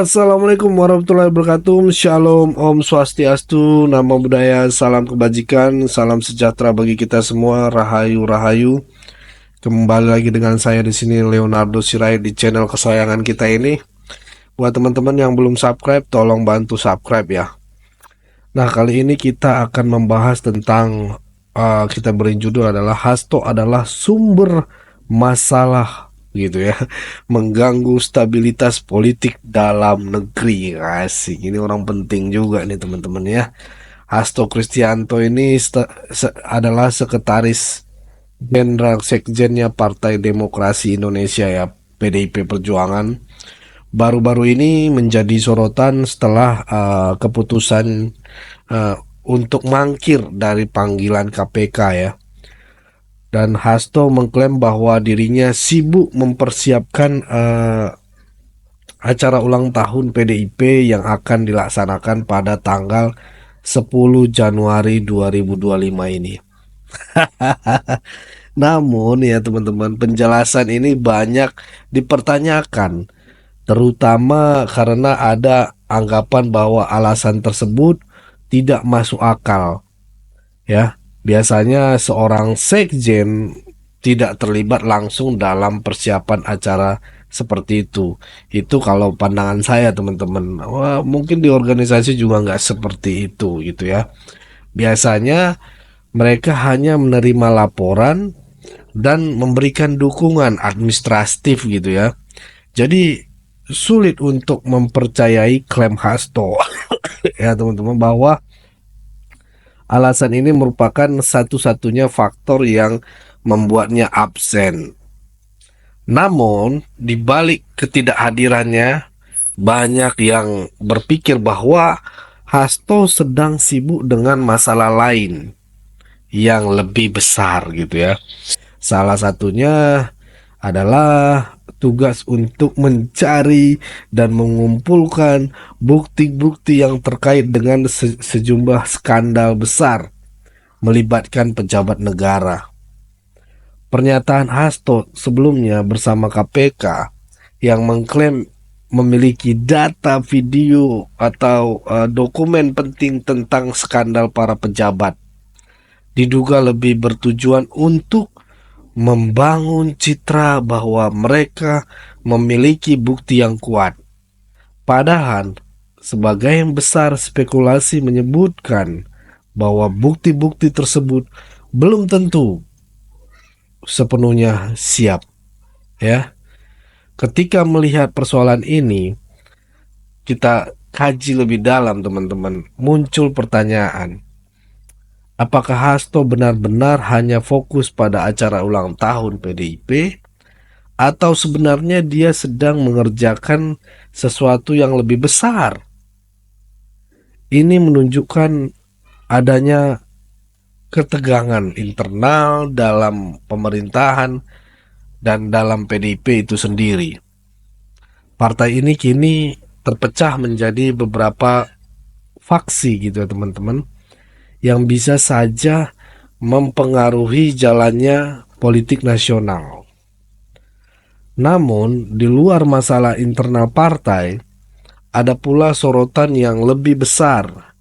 Assalamualaikum warahmatullahi wabarakatuh. Shalom, Om Swastiastu, Namo Buddhaya, salam kebajikan, salam sejahtera bagi kita semua. Rahayu, rahayu. Kembali lagi dengan saya di sini Leonardo Sirait di channel kesayangan kita ini. Buat teman-teman yang belum subscribe, tolong bantu subscribe ya. Nah, kali ini kita akan membahas tentang kita beri judul adalah Hasto adalah sumber masalah gitu ya, mengganggu stabilitas politik dalam negeri. Asik, ini orang penting juga nih teman-teman ya. Hasto Kristianto ini adalah sekretaris jenderal sekjennya Partai Demokrasi Indonesia ya, PDIP Perjuangan. Baru-baru ini menjadi sorotan setelah keputusan uh, untuk mangkir dari panggilan KPK ya. Dan Hasto mengklaim bahwa dirinya sibuk mempersiapkan acara ulang tahun PDIP yang akan dilaksanakan pada tanggal 10 Januari 2025 ini. Namun ya teman-teman, penjelasan ini banyak dipertanyakan, terutama karena ada anggapan bahwa alasan tersebut tidak masuk akal. Ya, biasanya seorang sekjen tidak terlibat langsung dalam persiapan acara seperti itu. Itu kalau pandangan saya teman-teman. Wah, mungkin di organisasi juga nggak seperti itu gitu ya. Biasanya mereka hanya menerima laporan dan memberikan dukungan administratif gitu ya. Jadi sulit untuk mempercayai klaim Hasto ya teman-teman, bahwa alasan ini merupakan satu-satunya faktor yang membuatnya absen. Namun, di balik ketidakhadirannya, banyak yang berpikir bahwa Hasto sedang sibuk dengan masalah lain yang lebih besar gitu ya. Salah satunya adalah tugas untuk mencari dan mengumpulkan bukti-bukti yang terkait dengan sejumlah skandal besar melibatkan pejabat negara. Pernyataan Hasto sebelumnya bersama KPK yang mengklaim memiliki data video atau dokumen penting tentang skandal para pejabat diduga lebih bertujuan untuk membangun citra bahwa mereka memiliki bukti yang kuat. Padahal, sebagian besar spekulasi menyebutkan bahwa bukti-bukti tersebut belum tentu sepenuhnya siap. Ya, ketika melihat persoalan ini, kita kaji lebih dalam, teman-teman. Muncul pertanyaan, apakah Hasto benar-benar hanya fokus pada acara ulang tahun PDIP, atau sebenarnya dia sedang mengerjakan sesuatu yang lebih besar? Ini menunjukkan adanya ketegangan internal dalam pemerintahan dan dalam PDIP itu sendiri. Partai ini kini terpecah menjadi beberapa faksi gitu ya teman-teman, yang bisa saja mempengaruhi jalannya politik nasional. Namun, di luar masalah internal partai, ada pula sorotan yang lebih besar,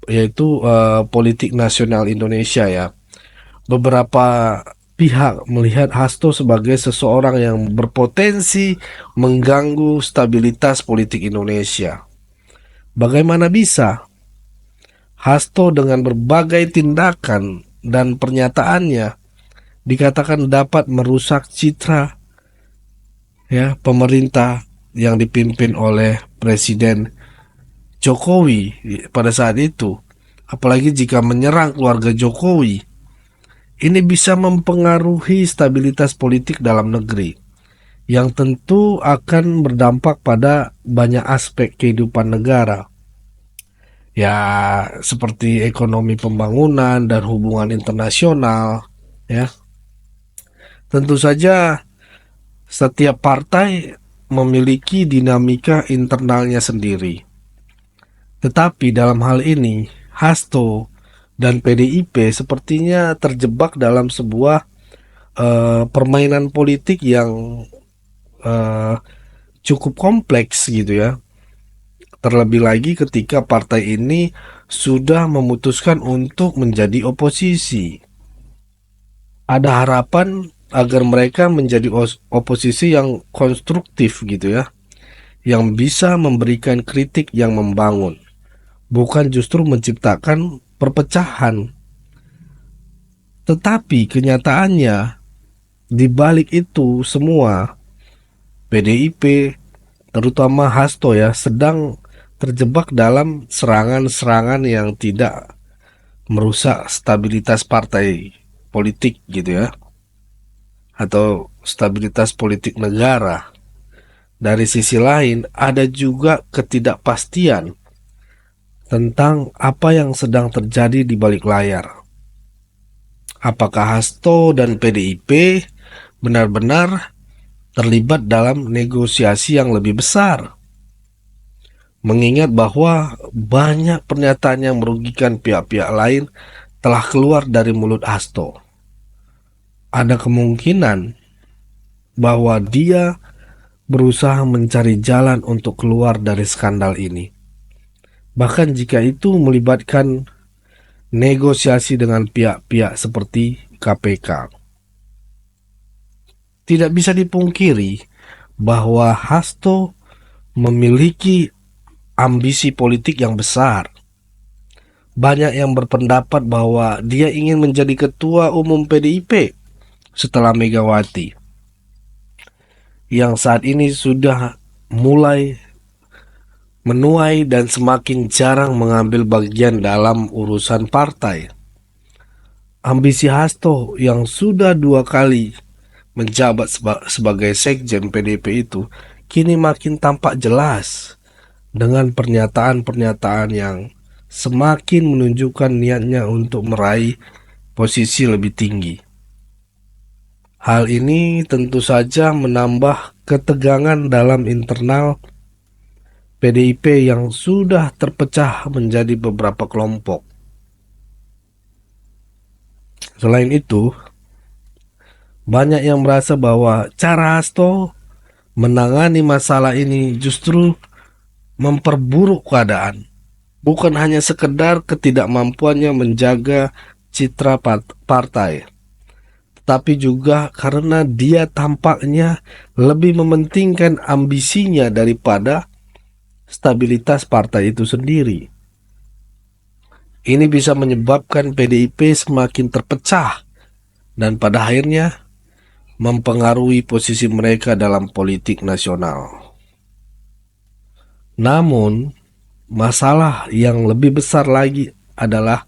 yaitu politik nasional Indonesia ya. Beberapa pihak melihat Hasto sebagai seseorang yang berpotensi mengganggu stabilitas politik Indonesia. Bagaimana bisa Hasto dengan berbagai tindakan dan pernyataannya dikatakan dapat merusak citra ya pemerintah yang dipimpin oleh Presiden Jokowi pada saat itu, apalagi jika menyerang keluarga Jokowi, ini bisa mempengaruhi stabilitas politik dalam negeri yang tentu akan berdampak pada banyak aspek kehidupan negara. Ya, seperti ekonomi pembangunan dan hubungan internasional, ya. Tentu saja setiap partai memiliki dinamika internalnya sendiri. Tetapi dalam hal ini, Hasto dan PDIP sepertinya terjebak dalam sebuah permainan politik yang uh, cukup kompleks gitu ya. Terlebih lagi ketika partai ini sudah memutuskan untuk menjadi oposisi. Ada harapan agar mereka menjadi oposisi yang konstruktif gitu ya, yang bisa memberikan kritik yang membangun, bukan justru menciptakan perpecahan. Tetapi kenyataannya, di balik itu semua, PDIP, terutama Hasto ya, sedang terjebak dalam serangan-serangan yang tidak merusak stabilitas partai politik gitu ya, atau stabilitas politik negara. Dari sisi lain, ada juga ketidakpastian tentang apa yang sedang terjadi di balik layar. Apakah Hasto dan PDIP benar-benar terlibat dalam negosiasi yang lebih besar? Mengingat bahwa banyak pernyataan yang merugikan pihak-pihak lain telah keluar dari mulut Hasto. Ada kemungkinan bahwa dia berusaha mencari jalan untuk keluar dari skandal ini. Bahkan jika itu melibatkan negosiasi dengan pihak-pihak seperti KPK. Tidak bisa dipungkiri bahwa Hasto memiliki ambisi politik yang besar. Banyak yang berpendapat bahwa dia ingin menjadi ketua umum PDIP setelah Megawati, yang saat ini sudah mulai menuai dan semakin jarang mengambil bagian dalam urusan partai. Ambisi Hasto yang sudah 2 kali menjabat sebagai sekjen PDIP itu kini makin tampak jelas dengan pernyataan-pernyataan yang semakin menunjukkan niatnya untuk meraih posisi lebih tinggi. Hal ini tentu saja menambah ketegangan dalam internal PDIP yang sudah terpecah menjadi beberapa kelompok. Selain itu, banyak yang merasa bahwa cara Hasto menangani masalah ini justru memperburuk keadaan, bukan hanya sekedar ketidakmampuannya menjaga citra partai, tetapi juga karena dia tampaknya lebih mementingkan ambisinya daripada stabilitas partai itu sendiri. Ini bisa menyebabkan PDIP semakin terpecah dan pada akhirnya mempengaruhi posisi mereka dalam politik nasional. Namun, masalah yang lebih besar lagi adalah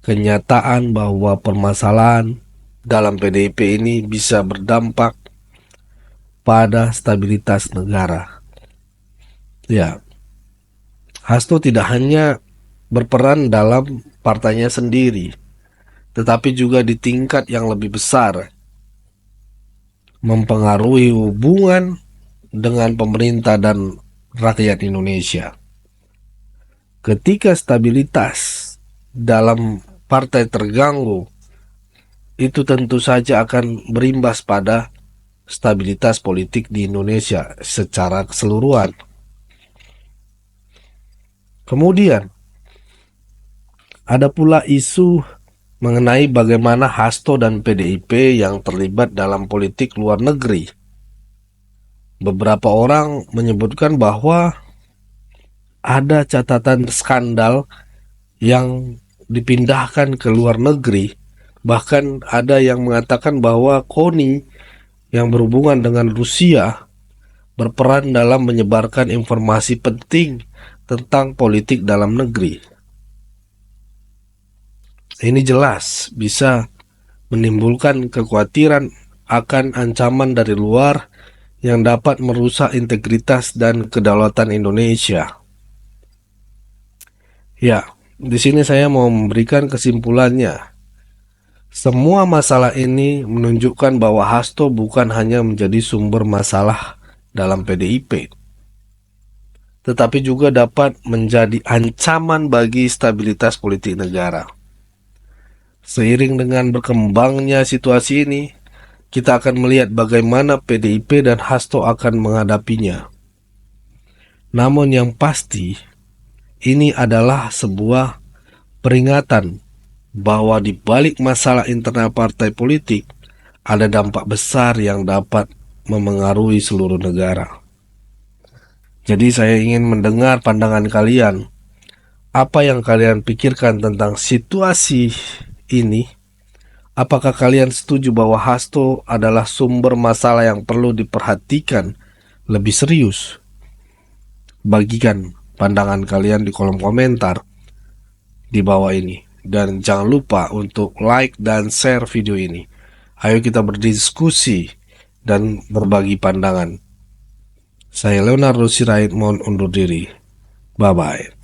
kenyataan bahwa permasalahan dalam PDIP ini bisa berdampak pada stabilitas negara. Ya, Hasto tidak hanya berperan dalam partainya sendiri, tetapi juga di tingkat yang lebih besar, mempengaruhi hubungan dengan pemerintah dan rakyat Indonesia. Ketika stabilitas dalam partai terganggu, itu tentu saja akan berimbas pada stabilitas politik di Indonesia secara keseluruhan. Kemudian, ada pula isu mengenai bagaimana Hasto dan PDIP yang terlibat dalam politik luar negeri. Beberapa orang menyebutkan bahwa ada catatan skandal yang dipindahkan ke luar negeri. Bahkan ada yang mengatakan bahwa KONI yang berhubungan dengan Rusia berperan dalam menyebarkan informasi penting tentang politik dalam negeri. Ini jelas bisa menimbulkan kekhawatiran akan ancaman dari luar yang dapat merusak integritas dan kedaulatan Indonesia. Ya, di sini saya mau memberikan kesimpulannya. Semua masalah ini menunjukkan bahwa Hasto bukan hanya menjadi sumber masalah dalam PDIP, tetapi juga dapat menjadi ancaman bagi stabilitas politik negara. Seiring dengan berkembangnya situasi ini, kita akan melihat bagaimana PDIP dan Hasto akan menghadapinya. Namun yang pasti, ini adalah sebuah peringatan bahwa di balik masalah internal partai politik ada dampak besar yang dapat memengaruhi seluruh negara. Jadi saya ingin mendengar pandangan kalian. Apa yang kalian pikirkan tentang situasi ini? Apakah kalian setuju bahwa Hasto adalah sumber masalah yang perlu diperhatikan lebih serius? Bagikan pandangan kalian di kolom komentar di bawah ini. Dan jangan lupa untuk like dan share video ini. Ayo kita berdiskusi dan berbagi pandangan. Saya Leonardo Sirait mohon undur diri. Bye-bye.